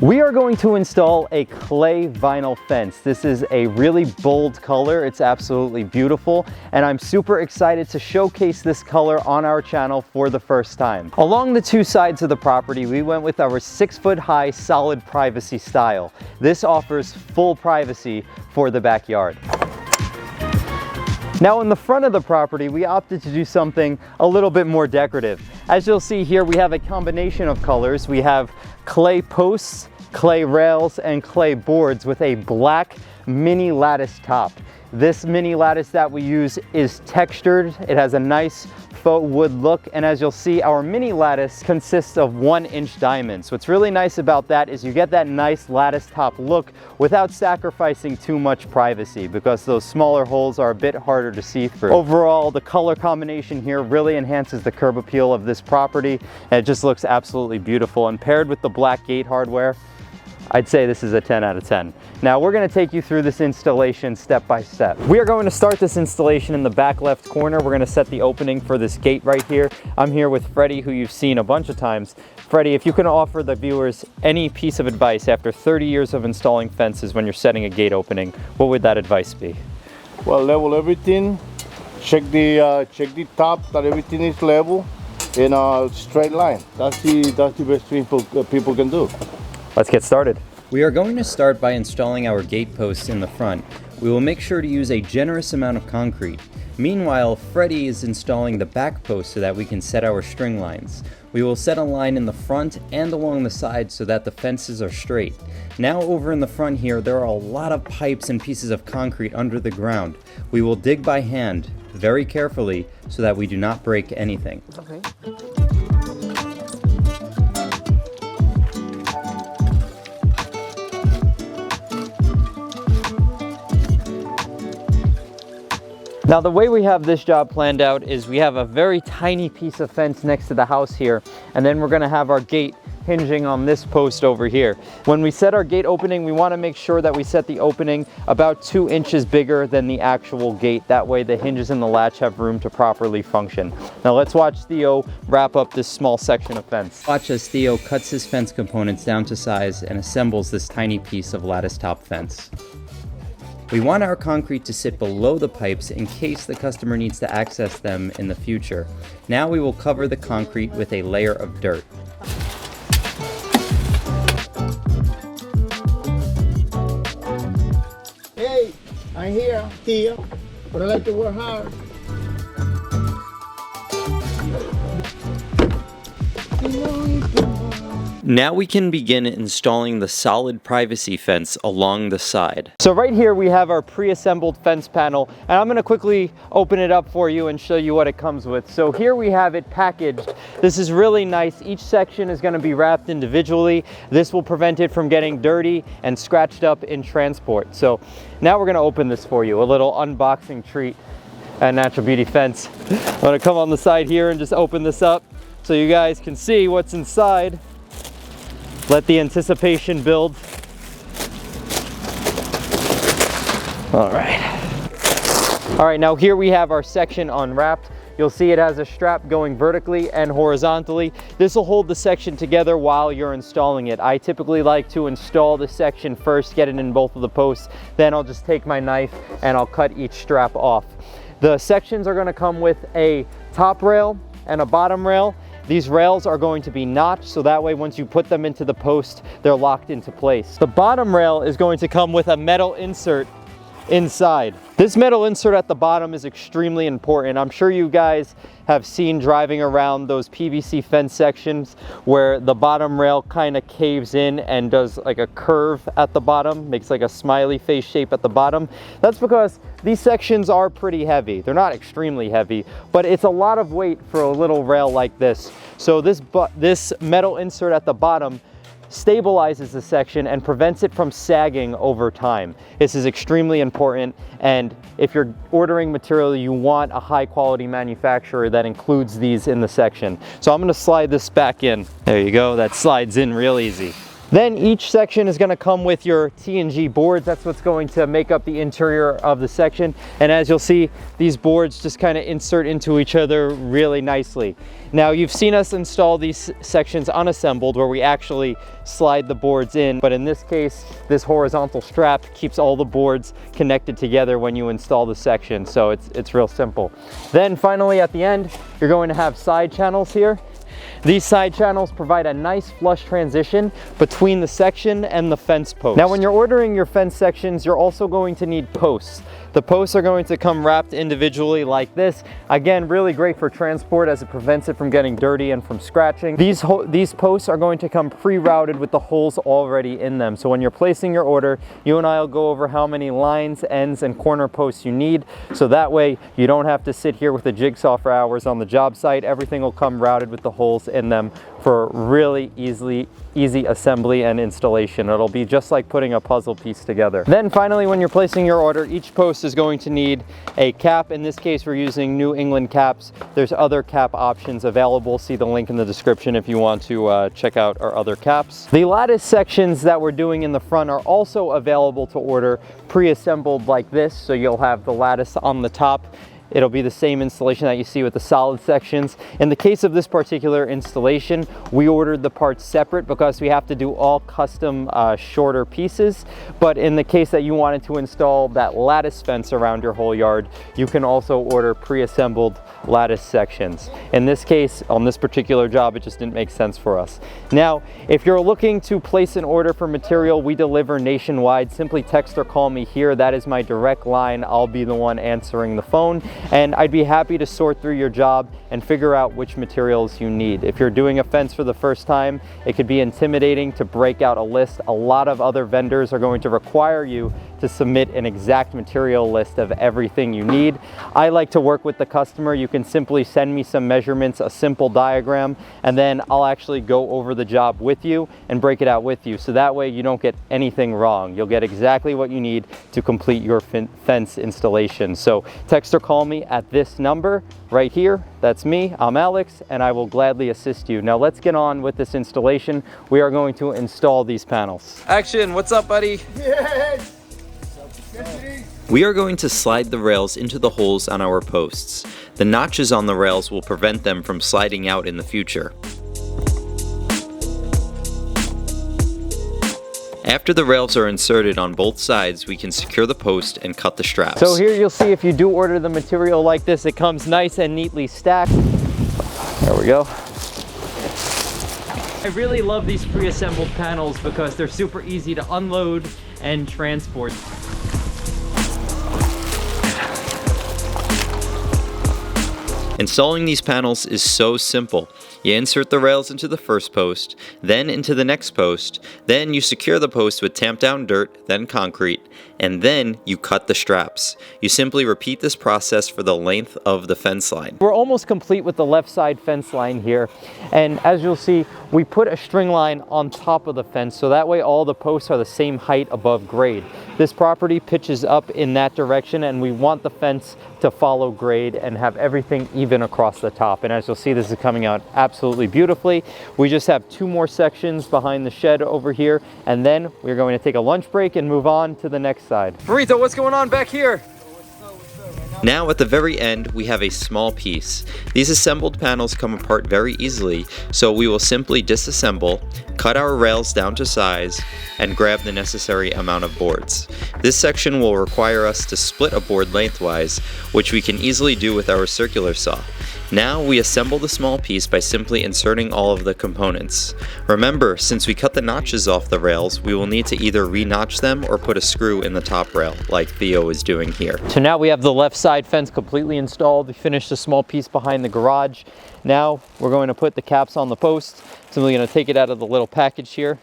We are going to install a clay vinyl fence. This is a really bold color. It's absolutely beautiful, and I'm super excited to showcase this color on our channel for the first time. Along the two sides of the property, we went with our 6-foot high solid privacy style. This offers full privacy for the backyard. Now in the front of the property, we opted to do something a little bit more decorative. As you'll see here, we have a combination of colors. We have clay posts, clay rails, and clay boards with a black mini lattice top. This mini lattice that we use is textured. It has a nice faux wood look, and as you'll see, our mini lattice consists of 1-inch diamonds. What's really nice about that is you get that nice lattice top look without sacrificing too much privacy, because those smaller holes are a bit harder to see through. Overall, the color combination here really enhances the curb appeal of this property, and it just looks absolutely beautiful. And paired with the black gate hardware, I'd say this is a 10 out of 10. Now we're going to take you through this installation step by step. We are going to start this installation in the back left corner. We're going to set the opening for this gate right here. I'm here with Freddie, who you've seen a bunch of times. Freddie, if you can offer the viewers any piece of advice after 30 years of installing fences when you're setting a gate opening, what would that advice be? Well, level everything. Check the top that everything is level in a straight line. That's the best thing people can do. Let's get started. We are going to start by installing our gate posts in the front. We will make sure to use a generous amount of concrete. Meanwhile, Freddie is installing the back post so that we can set our string lines. We will set a line in the front and along the sides so that the fences are straight. Now over in the front here, there are a lot of pipes and pieces of concrete under the ground. We will dig by hand, very carefully, so that we do not break anything. Okay. Now the way we have this job planned out is we have a very tiny piece of fence next to the house here, and then we're going to have our gate hinging on this post over here. When we set our gate opening, we want to make sure that we set the opening about 2 inches bigger than the actual gate. That way the hinges and the latch have room to properly function. Now let's watch Theo wrap up this small section of fence. Watch as Theo cuts his fence components down to size and assembles this tiny piece of lattice top fence. We want our concrete to sit below the pipes in case the customer needs to access them in the future. Now we will cover the concrete with a layer of dirt. Hey, I'm here, Theo, but I like to work hard. Now we can begin installing the solid privacy fence along the side. So right here we have our pre-assembled fence panel, and I'm going to quickly open it up for you and show you what it comes with. So here we have it packaged. This is really nice. Each section is going to be wrapped individually. This will prevent it from getting dirty and scratched up in transport. So now we're going to open this for you, a little unboxing treat at Natural Beauty Fence. I'm going to come on the side here and just open this up so you guys can see what's inside. Let the anticipation build. All right, now here we have our section unwrapped. You'll see it has a strap going vertically and horizontally. This will hold the section together while you're installing it. I typically like to install the section first, get it in both of the posts, then I'll just take my knife and I'll cut each strap off. The sections are going to come with a top rail and a bottom rail. These rails are going to be notched, so that way once you put them into the post, they're locked into place. The bottom rail is going to come with a metal insert inside. This metal insert at the bottom is extremely important. I'm sure you guys have seen driving around those PVC fence sections where the bottom rail kind of caves in and does like a curve at the bottom, makes like a smiley face shape at the bottom. That's because these sections are pretty heavy. They're not extremely heavy, but it's a lot of weight for a little rail like this. So this metal insert at the bottom stabilizes the section and prevents it from sagging over time. This is extremely important, and if you're ordering material, you want a high quality manufacturer that includes these in the section. So I'm going to slide this back in. There you go, that slides in real easy. Then each section is going to come with your T&G boards. That's what's going to make up the interior of the section. And as you'll see, these boards just kind of insert into each other really nicely. Now, you've seen us install these sections unassembled where we actually slide the boards in, but in this case, this horizontal strap keeps all the boards connected together when you install the section, so it's real simple. Then finally at the end, you're going to have side channels here. These side channels provide a nice flush transition between the section and the fence post. Now, when you're ordering your fence sections, you're also going to need posts. The posts are going to come wrapped individually like this. Again, really great for transport as it prevents it from getting dirty and from scratching. These posts are going to come pre-routed with the holes already in them. So when you're placing your order, you and I will go over how many lines, ends, and corner posts you need. So that way you don't have to sit here with a jigsaw for hours on the job site. Everything will come routed with the holes in them for really easy assembly and installation. It'll be just like putting a puzzle piece together. Then finally, when you're placing your order, each post is going to need a cap. In this case, we're using New England caps. There's other cap options available. See the link in the description if you want to check out our other caps. The lattice sections that we're doing in the front are also available to order pre-assembled like this. So you'll have the lattice on the top. It'll be the same installation that you see with the solid sections. In the case of this particular installation, we ordered the parts separate because we have to do all custom shorter pieces. But in the case that you wanted to install that lattice fence around your whole yard, you can also order pre-assembled lattice sections. In this case, on this particular job, it just didn't make sense for us. Now, if you're looking to place an order for material, we deliver nationwide. Simply text or call me here. That is my direct line. I'll be the one answering the phone. And I'd be happy to sort through your job and figure out which materials you need. If you're doing a fence for the first time, it could be intimidating to break out a list. A lot of other vendors are going to require you to submit an exact material list of everything you need. I like to work with the customer. You can simply send me some measurements, a simple diagram, and then I'll actually go over the job with you and break it out with you. So that way you don't get anything wrong. You'll get exactly what you need to complete your fence installation. So text or call me at this number right here. That's me, I'm Alex, and I will gladly assist you. Now let's get on with this installation. We are going to install these panels. Action, what's up, buddy? Yes! We are going to slide the rails into the holes on our posts. The notches on the rails will prevent them from sliding out in the future. After the rails are inserted on both sides, we can secure the post and cut the straps. So here you'll see if you do order the material like this, it comes nice and neatly stacked. There we go. I really love these pre-assembled panels because they're super easy to unload and transport. Installing these panels is so simple. You insert the rails into the first post, then into the next post, then you secure the post with tamped down dirt, then concrete, and then you cut the straps. You simply repeat this process for the length of the fence line. We're almost complete with the left side fence line here, and as you'll see, we put a string line on top of the fence so that way all the posts are the same height above grade. This property pitches up in that direction and we want the fence to follow grade and have everything even across the top. And as you'll see, this is coming out absolutely beautifully. We just have 2 more sections behind the shed over here, and then we're going to take a lunch break and move on to the next side. Burrito, what's going on back here? Now at the very end, we have a small piece. These assembled panels come apart very easily, so we will simply disassemble, cut our rails down to size, and grab the necessary amount of boards. This section will require us to split a board lengthwise, which we can easily do with our circular saw. Now we assemble the small piece by simply inserting all of the components. Remember, since we cut the notches off the rails, we will need to either re-notch them or put a screw in the top rail, like Theo is doing here. So now we have the left side fence completely installed. We finished the small piece behind the garage. Now we're going to put the caps on the post. So we're going to take it out of the little package here.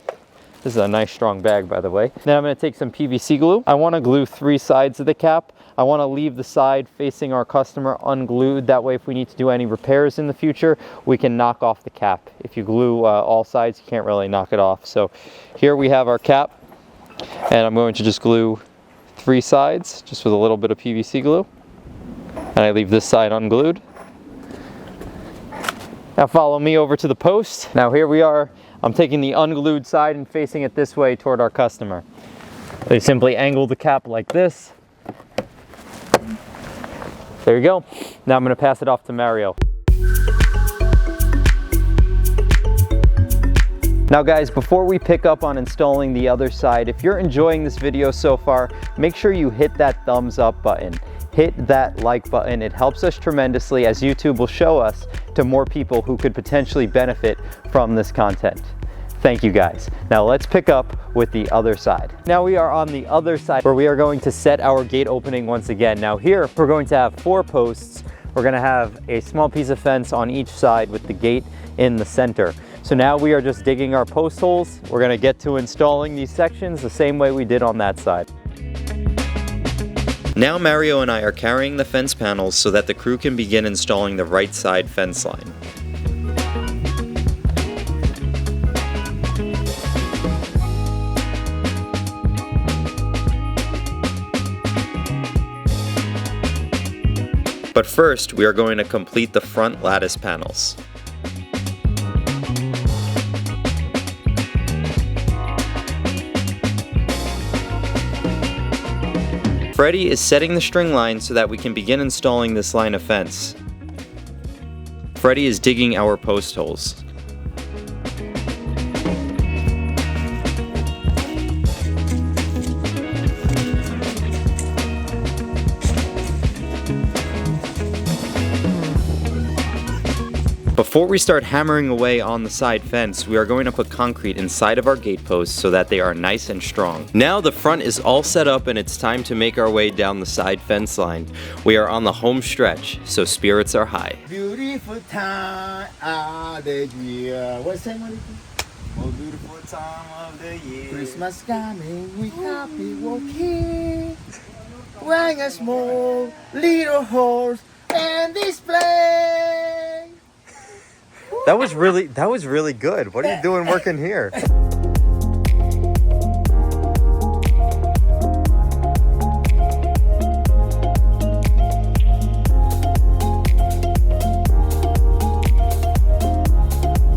This is a nice strong bag, by the way. Then I'm going to take some PVC glue. I want to glue 3 sides of the cap. I want to leave the side facing our customer unglued. That way, if we need to do any repairs in the future, we can knock off the cap. If you glue all sides, you can't really knock it off. So here we have our cap, and I'm going to just glue 3 sides, just with a little bit of PVC glue. And I leave this side unglued. Now follow me over to the post. Now here we are I'm taking the unglued side and facing it this way toward our customer. They simply angle the cap like this. There you go. Now I'm going to pass it off to Mario. Now guys, before we pick up on installing the other side, if you're enjoying this video so far, make sure you hit that thumbs up button. Hit that like button. It helps us tremendously, as YouTube will show us to more people who could potentially benefit from this content. Thank you guys. Now let's pick up with the other side. Now we are on the other side where we are going to set our gate opening once again. Now here we're going to have 4 posts. We're going to have a small piece of fence on each side with the gate in the center. So now we are just digging our post holes. We're going to get to installing these sections the same way we did on that side. Now Mario and I are carrying the fence panels so that the crew can begin installing the right side fence line. But first, we are going to complete the front lattice panels. Freddie is setting the string line so that we can begin installing this line of fence. Freddie is digging our post holes. Before we start hammering away on the side fence, we are going to put concrete inside of our gate posts so that they are nice and strong. Now the front is all set up and it's time to make our way down the side fence line. We are on the home stretch, so spirits are high. Beautiful time of the year. What's that, Molly? Most beautiful time of the year. Christmas coming, we happy walking. Wearing a small little horse and display. That was really good. What are you doing working here?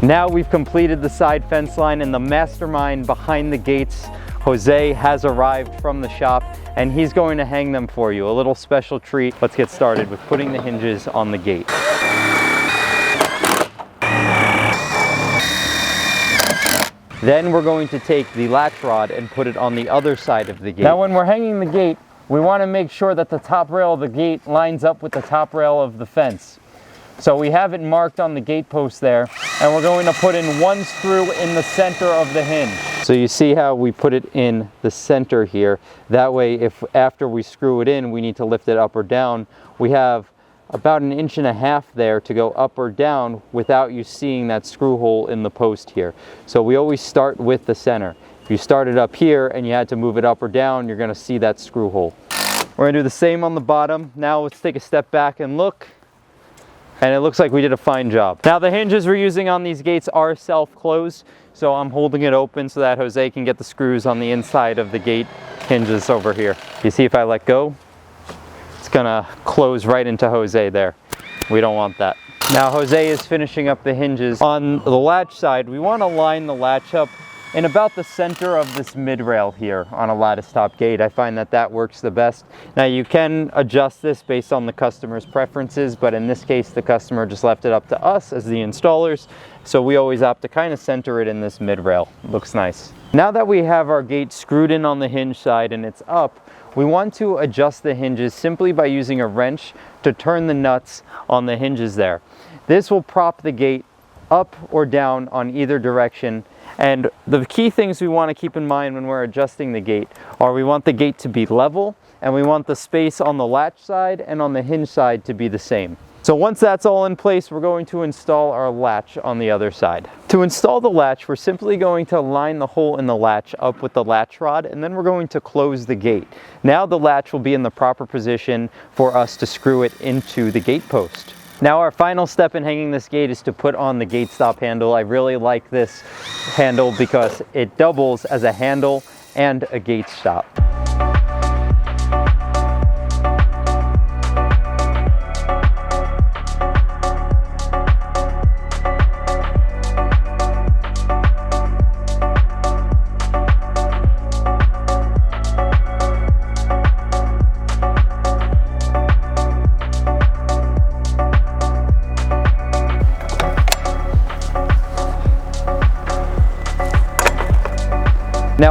Now we've completed the side fence line, and the mastermind behind the gates, Jose, has arrived from the shop and he's going to hang them for you. A little special treat. Let's get started with putting the hinges on the gate. Then we're going to take the latch rod and put it on the other side of the gate. Now when we're hanging the gate, we want to make sure that the top rail of the gate lines up with the top rail of the fence. So we have it marked on the gate post there, and we're going to put in 1 screw in the center of the hinge. So you see how we put it in the center here. That way, if after we screw it in, we need to lift it up or down, we have about 1.5 inches there to go up or down without you seeing that screw hole in the post here. So we always start with the center. If you started up here and you had to move it up or down, you're going to see that screw hole. We're going to do the same on the bottom. Now let's take a step back and look. And it looks like we did a fine job. Now the hinges we're using on these gates are self-closed, so I'm holding it open so that Jose can get the screws on the inside of the gate hinges over here. You see if I let go, it's gonna close right into Jose there. We don't want that. Now Jose is finishing up the hinges. On the latch side, we want to line the latch up in about the center of this mid-rail here on a lattice top gate. I find that that works the best. Now you can adjust this based on the customer's preferences, but in this case the customer just left it up to us as the installers, so we always opt to kind of center it in this mid-rail. Looks nice. Now that we have our gate screwed in on the hinge side and it's up, we want to adjust the hinges simply by using a wrench to turn the nuts on the hinges there. This will prop the gate up or down on either direction. And the key things we want to keep in mind when we're adjusting the gate are we want the gate to be level, and we want the space on the latch side and on the hinge side to be the same. So once that's all in place, we're going to install our latch on the other side. To install the latch, we're simply going to line the hole in the latch up with the latch rod, and then we're going to close the gate. Now the latch will be in the proper position for us to screw it into the gate post. Now our final step in hanging this gate is to put on the gate stop handle. I really like this handle because it doubles as a handle and a gate stop.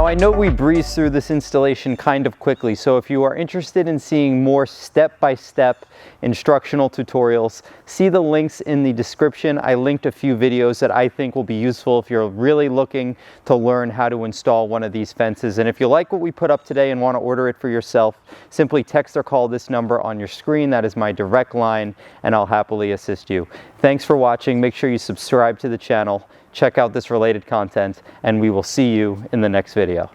Now I know we breezed through this installation kind of quickly, so if you are interested in seeing more step-by-step instructional tutorials, see the links in the description. I linked a few videos that I think will be useful if you're really looking to learn how to install one of these fences. And if you like what we put up today and want to order it for yourself, simply text or call this number on your screen. That is my direct line, and I'll happily assist you. Thanks for watching. Make sure you subscribe to the channel. Check out this related content, and we will see you in the next video.